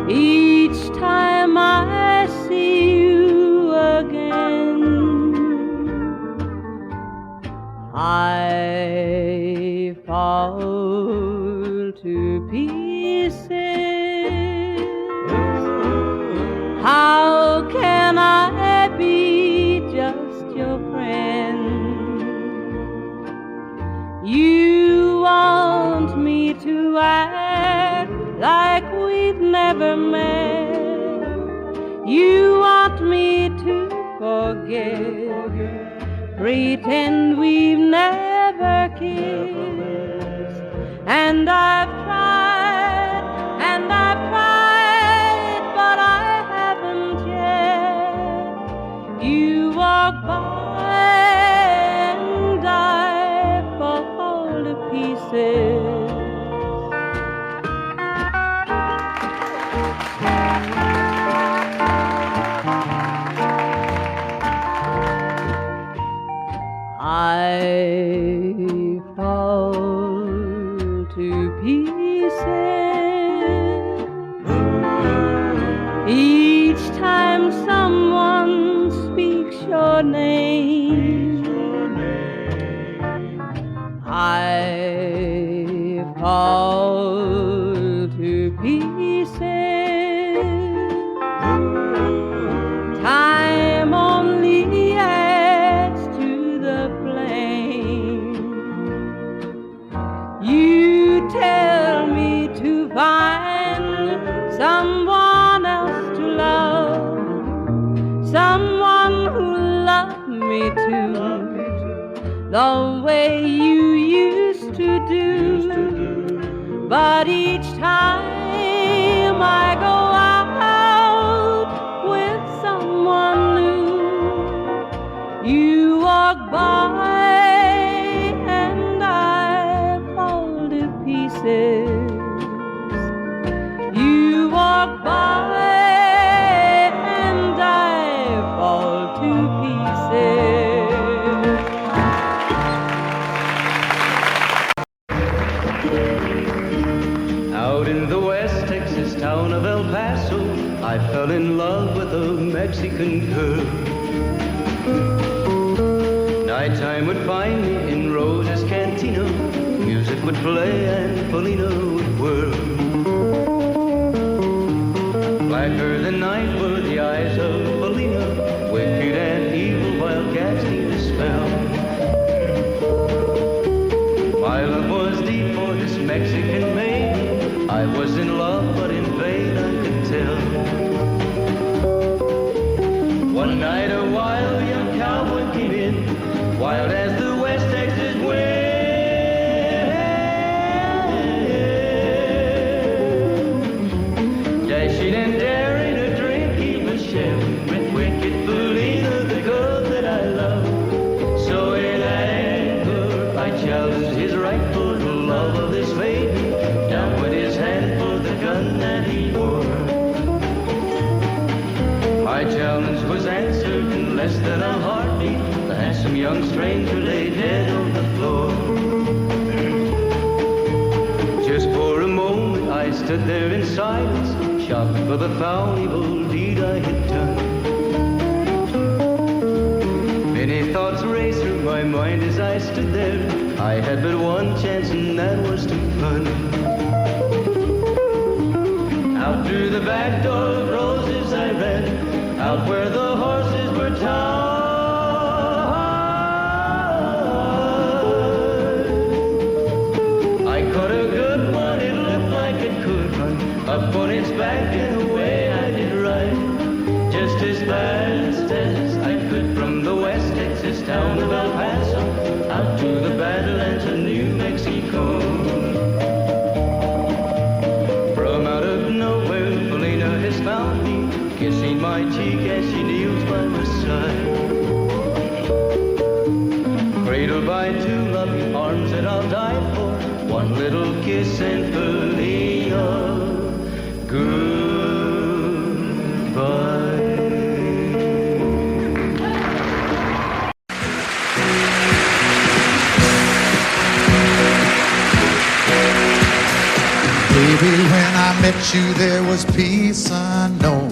each time I see you again. I fall to pieces. How can I be just your friend? You want me to act like we've never met. You want me to forget, pretend we've never kissed. And I've tried, but I haven't yet. You walk by and I fall to pieces. fall to pieces. Time only adds to the flame. You tell me to find someone else to love, someone who loved me too, the way you used to do. But each time I go out with someone new, you walk by and I fall to pieces. You walk by and I fall to pieces. Out in the West Texas town of El Paso, I fell in love with a Mexican girl. Nighttime would find me in Rose's Cantina. Music would play and Polina would whirl. Blacker than night were the eyes of Polina, wicked and evil while casting a spell. My love was deep for this Mexican maid. I was in love, but in vain I could tell. One night a wild young cowboy came in, wild as the West Texas wind. Dashing and daring, a drink he was sharing with wicked Polina, the girl that I love. So in anger I challenged his right for the love of this maiden. Down went his hand for the gun that he wore. My challenge was answered in less than a heartbeat. The handsome young stranger lay dead on the floor. Just for a moment I stood there in silence, shocked for the foul evil deed I had done. Many thoughts raced through my mind as I stood there. I had but one chance and that was to run. Out through the back door of Roses I ran, out where the horses were tied. I caught a good one, it looked like it could run, up on its back and away I did ride. Just as fast as I could from the West Texas town of El Paso, out to the Badlands of New Mexico. From out of nowhere, Polina has found me, kissing my cheek as she kneels by my side. Cradled by two loving arms that I'll die for, one little kiss and Polina, goodbye. Baby, when I met you, there was peace unknown.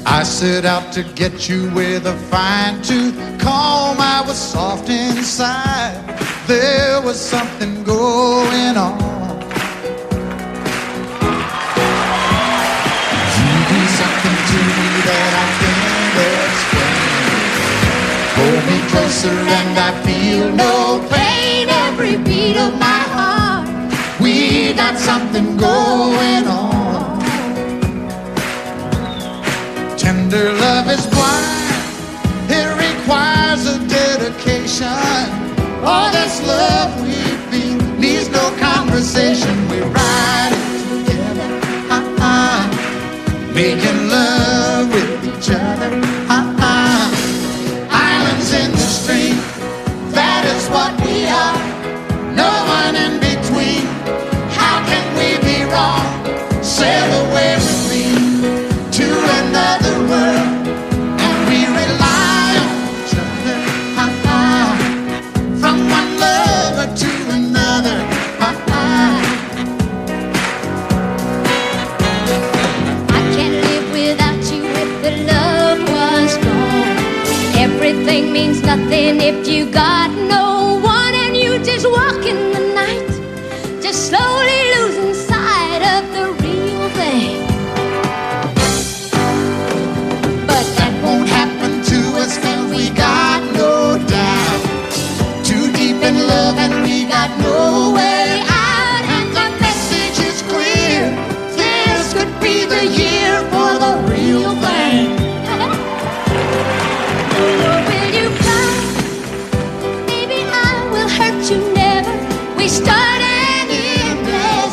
I set out to get you with a fine-tooth comb. I was soft inside. There was something going on. You do something to me that I can't explain. Hold me closer and I feel no pain. Every beat of my heart, we got something going on. Tender love is blind, it requires a dedication. All this love we feel needs no conversation. We ride it together, making love with each other, Islands in the stream, that is what we are. No one in between. How can we be wrong? Sail away with me to another world, and we rely on each other, from one lover to another. I can't live without you if the love was gone. Everything means nothing if you got no one, and you just walk in the night, just slowly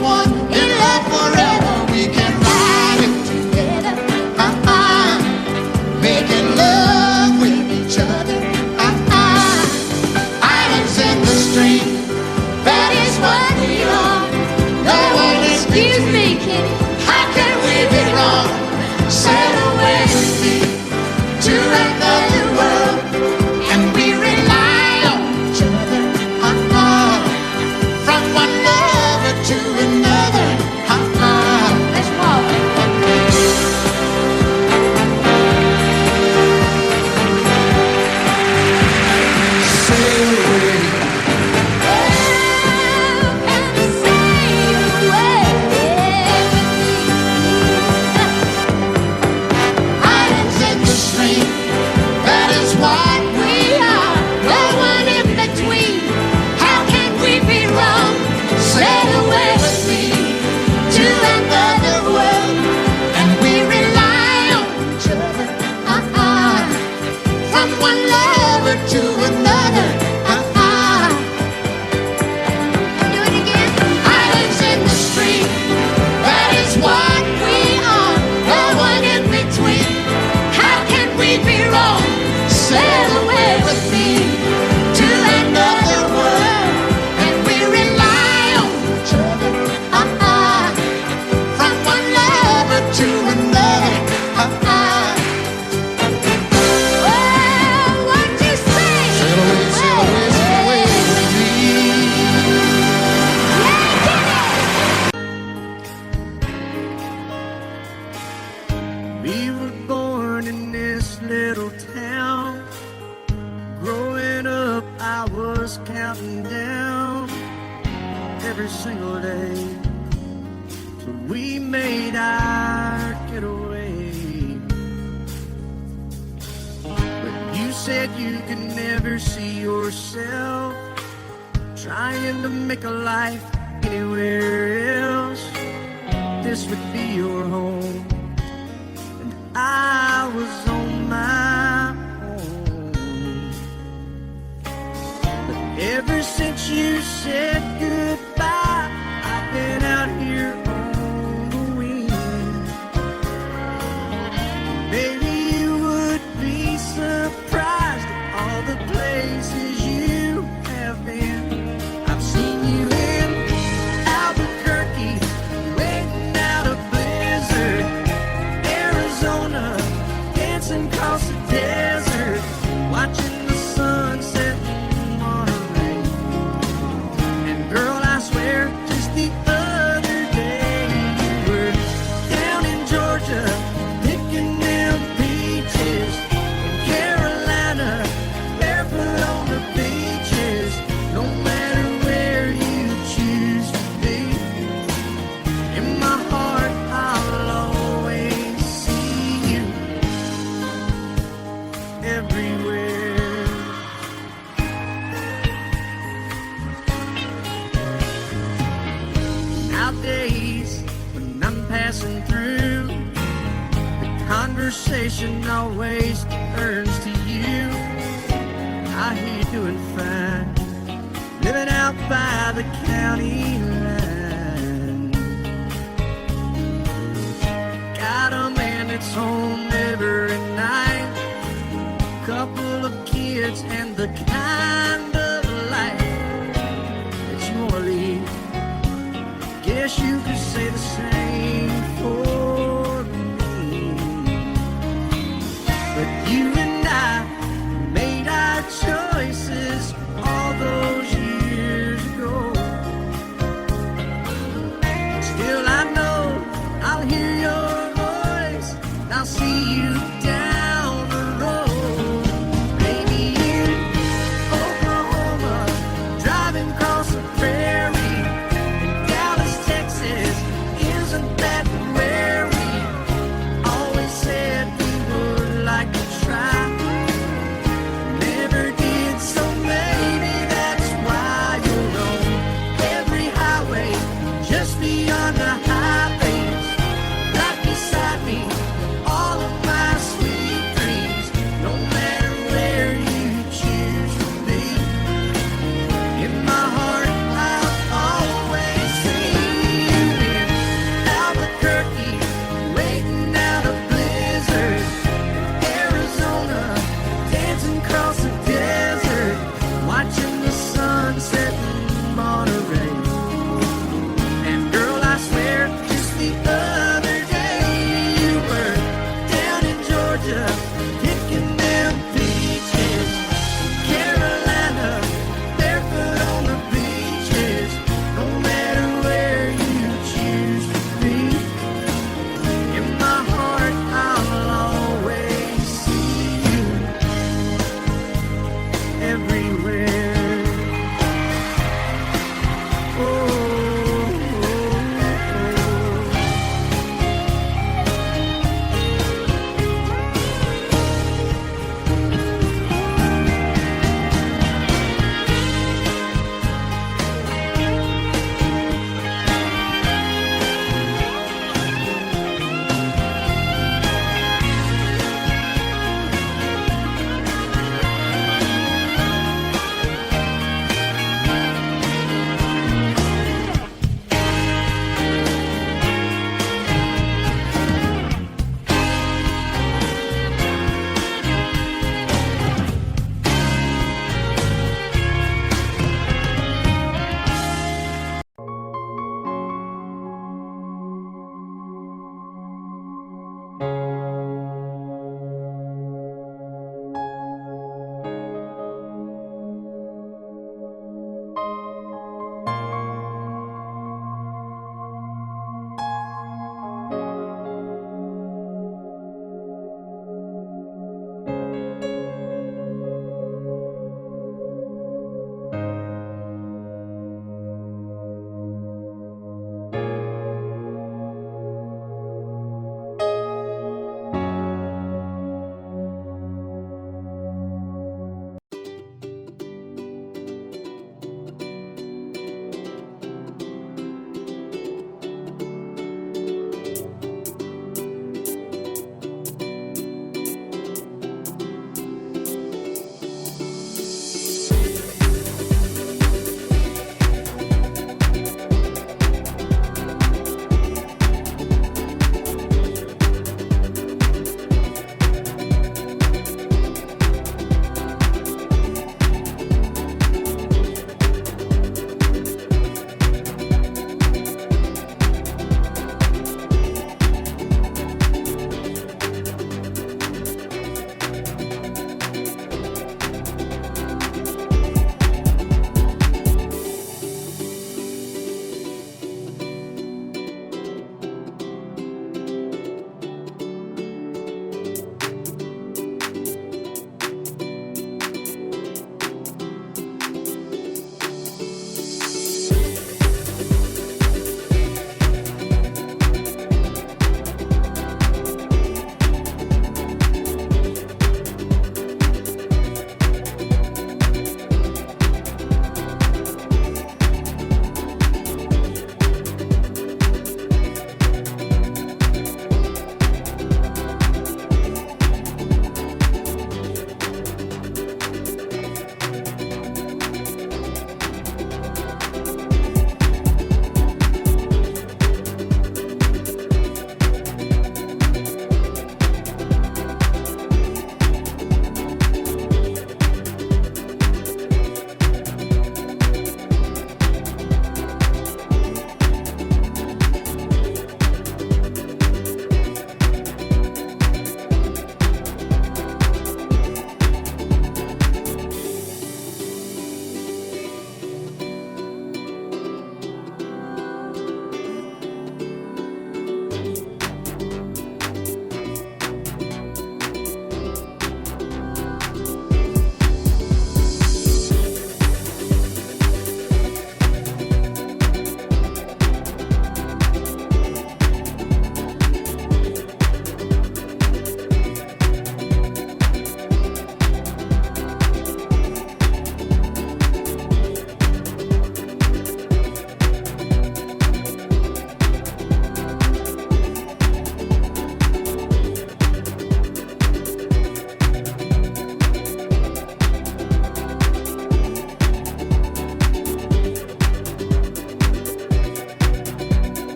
one in love forever. We can ride it together, making love with each other. Islands in the stream, that is what we are. No one is Excuse me, kitty. How can we be wrong? Sail away with me to another world, and we rely on each other. From one lover to another. Let's walk. Sail away. Islands in the stream, that is what we are. No one in between. How can we be wrong? Sail away with me to another world, and we rely on each other. From one lover to another. Do it again. Islands in the stream, that is what we are. No one in between. How can we be wrong? Sail away with me to another world, and we rely on each other. From one lover to another. Well, what you say? Sail away, sail away, sail away with me. We were born in this little town. Growing up, I was counting down every single day till we made our getaway. But you said you could never see yourself trying to make a life anywhere else. This would be your home. I was on my own. But ever since you said goodbye, I've been out here on the wing. Maybe you would be surprised at all the places you have been. I've seen you in Albuquerque, waiting out a blizzard, Arizona, dancing across the desert, watching the sunset in Monterey. And girl, I swear, just the other day, you were down in Georgia, picking them peaches. In Carolina, barefoot on the beaches. No matter where you choose to be, in my heart I'll always see you everywhere. Nowadays, when I'm passing through, the conversation always turns to you. I hear you doing fine, living out by the county line. Got a man that's home every night, couple of kids, and the kind of life that you wanna lead. Guess you could say the same for me. But you and I made our choices all those years ago. Still I know I'll hear your voice, and I'll see you down the road. Maybe in Oklahoma, driving across the prairie. In Dallas, Texas, isn't that where we always said we would like to try? Never did, so maybe that's why you're on every highway, just beyond the highways, right beside me, all of my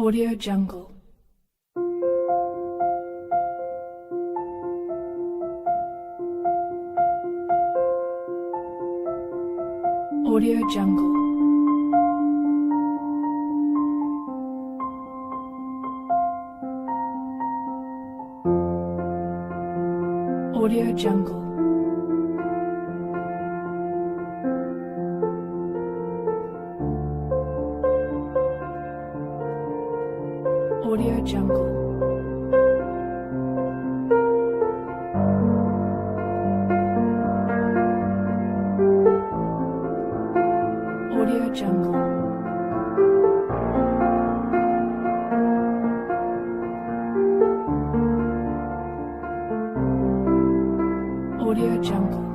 Audio Jungle. Audio Jungle. Audio Jungle. Audio Jungle. Audio Jungle. Audio Jungle.